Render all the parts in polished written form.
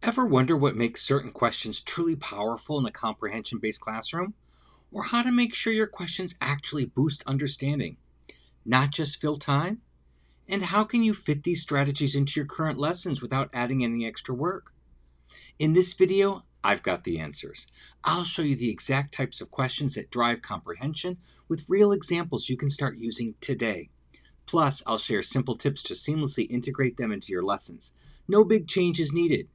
Ever wonder what makes certain questions truly powerful in a comprehension-based classroom? Or how to make sure your questions actually boost understanding, not just fill time? And how can you fit these strategies into your current lessons without adding any extra work? In this video, I've got the answers. I'll show you the exact types of questions that drive comprehension with real examples you can start using today. Plus, I'll share simple tips to seamlessly integrate them into your lessons. No big changes needed.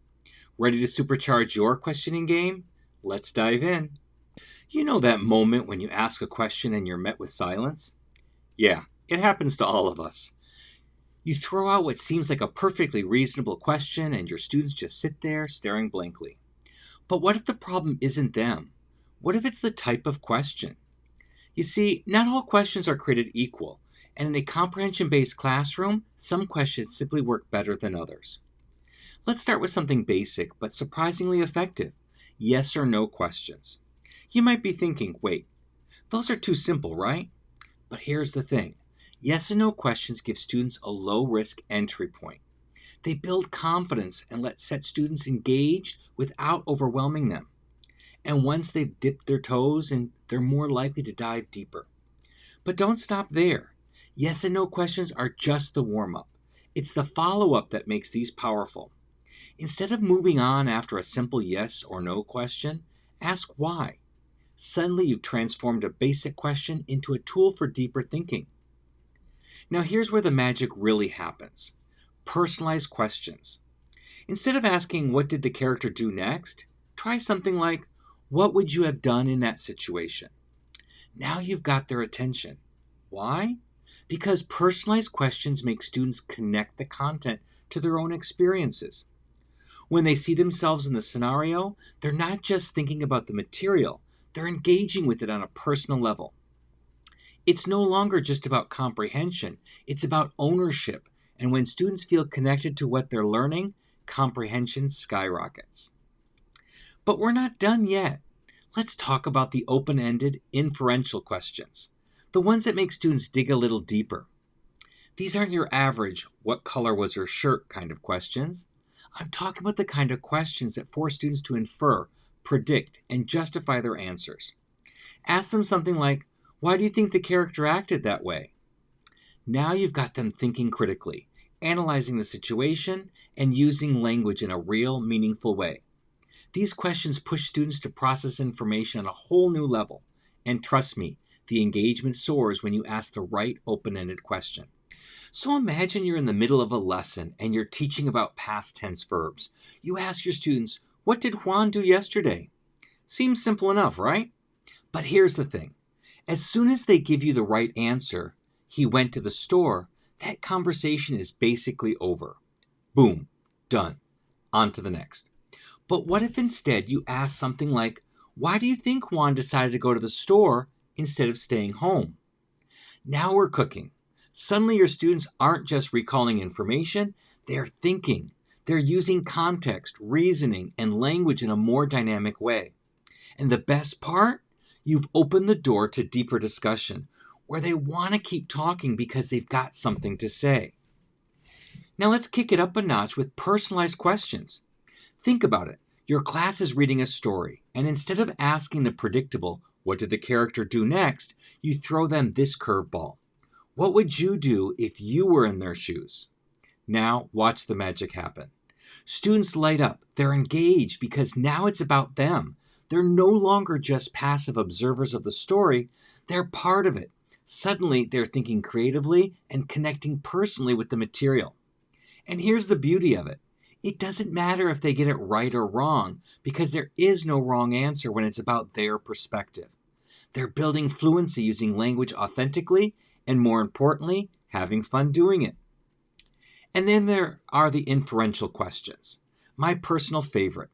Ready to supercharge your questioning game? Let's dive in. You know that moment when you ask a question and you're met with silence? Yeah, it happens to all of us. You throw out what seems like a perfectly reasonable question and your students just sit there staring blankly. But what if the problem isn't them? What if it's the type of question? You see, not all questions are created equal, and in a comprehension-based classroom, some questions simply work better than others. Let's start with something basic but surprisingly effective: yes or no questions. You might be thinking, wait, those are too simple, right? But here's the thing. Yes and no questions give students a low-risk entry point. They build confidence and set students engaged without overwhelming them. And once they've dipped their toes in, they're more likely to dive deeper. But don't stop there. Yes and no questions are just the warm-up. It's the follow-up that makes these powerful. Instead of moving on after a simple yes or no question, ask why. Suddenly you've transformed a basic question into a tool for deeper thinking. Now here's where the magic really happens. Personalized questions. Instead of asking, what did the character do next? Try something like, what would you have done in that situation? Now you've got their attention. Why? Because personalized questions make students connect the content to their own experiences. When they see themselves in the scenario, they're not just thinking about the material, they're engaging with it on a personal level. It's no longer just about comprehension, it's about ownership, and when students feel connected to what they're learning, comprehension skyrockets. But we're not done yet. Let's talk about the open-ended, inferential questions, the ones that make students dig a little deeper. These aren't your average, what color was her shirt kind of questions. I'm talking about the kind of questions that force students to infer, predict, and justify their answers. Ask them something like, why do you think the character acted that way? Now you've got them thinking critically, analyzing the situation, and using language in a real, meaningful way. These questions push students to process information on a whole new level. And trust me, the engagement soars when you ask the right open-ended question. So imagine you're in the middle of a lesson and you're teaching about past tense verbs. You ask your students, what did Juan do yesterday? Seems simple enough, right? But here's the thing. As soon as they give you the right answer, he went to the store, that conversation is basically over. Boom, done. On to the next. But what if instead you ask something like, why do you think Juan decided to go to the store instead of staying home? Now we're cooking. Suddenly your students aren't just recalling information, they're thinking. They're using context, reasoning, and language in a more dynamic way. And the best part? You've opened the door to deeper discussion, where they want to keep talking because they've got something to say. Now let's kick it up a notch with personalized questions. Think about it. Your class is reading a story, and instead of asking the predictable, what did the character do next, you throw them this curveball. What would you do if you were in their shoes? Now, watch the magic happen. Students light up. They're engaged because now it's about them. They're no longer just passive observers of the story. They're part of it. Suddenly, they're thinking creatively and connecting personally with the material. And here's the beauty of it. It doesn't matter if they get it right or wrong, because there is no wrong answer when it's about their perspective. They're building fluency using language authentically, and more importantly, having fun doing it. And then there are the inferential questions, my personal favorite.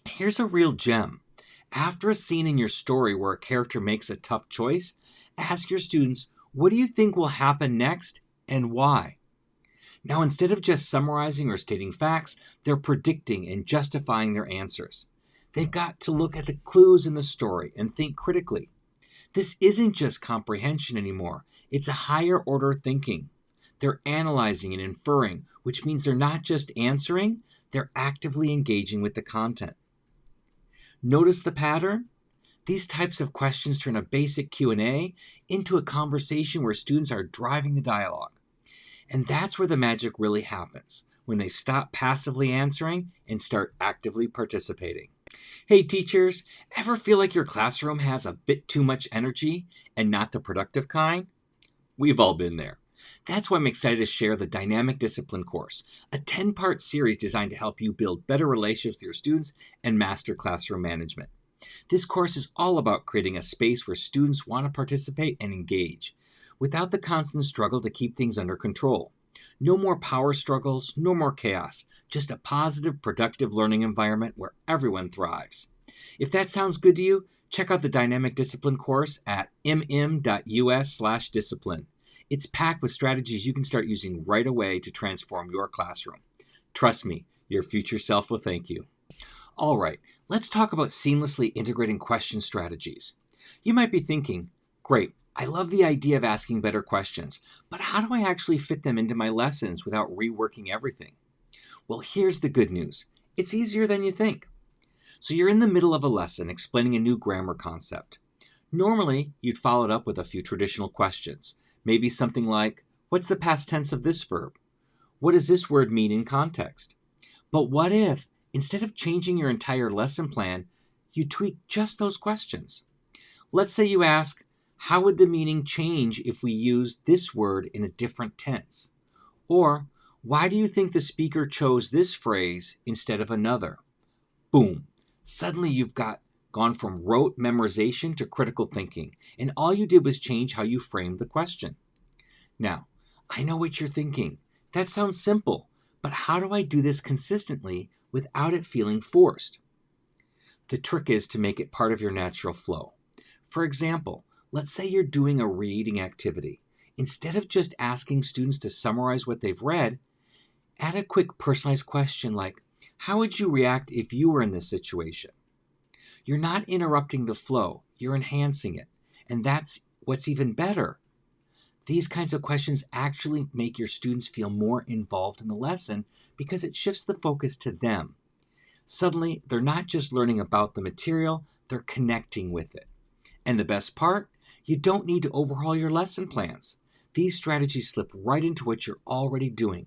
Here's a real gem. After a scene in your story where a character makes a tough choice, ask your students, what do you think will happen next and why? Now, instead of just summarizing or stating facts, they're predicting and justifying their answers. They've got to look at the clues in the story and think critically. This isn't just comprehension anymore. It's a higher order thinking. They're analyzing and inferring, which means they're not just answering, They're actively engaging with the content. Notice the pattern? These types of questions turn a basic Q&A into a conversation where students are driving the dialogue. And that's where the magic really happens, when they stop passively answering and start actively participating. Hey teachers, ever feel like your classroom has a bit too much energy and not the productive kind? We've all been there. That's why I'm excited to share the Dynamic Discipline course, a 10-part series designed to help you build better relationships with your students and master classroom management. This course is all about creating a space where students want to participate and engage, without the constant struggle to keep things under control. No more power struggles, no more chaos, just a positive, productive learning environment where everyone thrives. If that sounds good to you, check out the Dynamic Discipline course at mm.us/discipline. It's packed with strategies you can start using right away to transform your classroom. Trust me, your future self will thank you. All right, let's talk about seamlessly integrating question strategies. You might be thinking, great, I love the idea of asking better questions, but how do I actually fit them into my lessons without reworking everything? Well, here's the good news. It's easier than you think. So you're in the middle of a lesson explaining a new grammar concept. Normally, you'd follow it up with a few traditional questions. Maybe something like, what's the past tense of this verb? What does this word mean in context? But what if, instead of changing your entire lesson plan, you tweak just those questions? Let's say you ask, how would the meaning change if we used this word in a different tense? Or, why do you think the speaker chose this phrase instead of another? Boom! Suddenly you've gone from rote memorization to critical thinking, and all you did was change how you framed the question. Now, I know what you're thinking. That sounds simple, but how do I do this consistently without it feeling forced? The trick is to make it part of your natural flow. For example, let's say you're doing a reading activity. Instead of just asking students to summarize what they've read, add a quick personalized question like, how would you react if you were in this situation? You're not interrupting the flow, you're enhancing it. And that's what's even better. These kinds of questions actually make your students feel more involved in the lesson because it shifts the focus to them. Suddenly, they're not just learning about the material, they're connecting with it. And the best part? You don't need to overhaul your lesson plans. These strategies slip right into what you're already doing.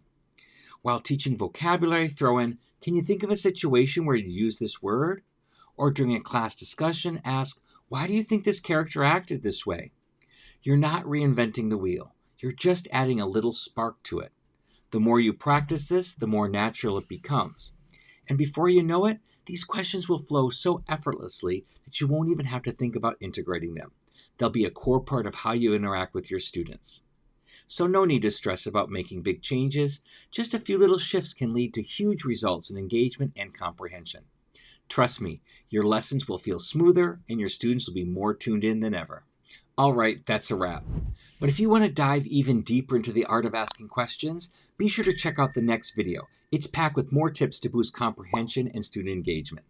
While teaching vocabulary, throw in, can you think of a situation where you use this word? Or during a class discussion, ask, why do you think this character acted this way? You're not reinventing the wheel. You're just adding a little spark to it. The more you practice this, the more natural it becomes. And before you know it, these questions will flow so effortlessly that you won't even have to think about integrating them. They'll be a core part of how you interact with your students. So no need to stress about making big changes. Just a few little shifts can lead to huge results in engagement and comprehension. Trust me, your lessons will feel smoother and your students will be more tuned in than ever. All right, that's a wrap. But if you want to dive even deeper into the art of asking questions, be sure to check out the next video. It's packed with more tips to boost comprehension and student engagement.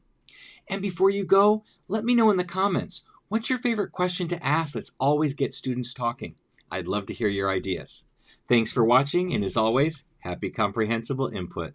And before you go, let me know in the comments, what's your favorite question to ask that's always gets students talking? I'd love to hear your ideas. Thanks for watching, and as always, happy comprehensible input.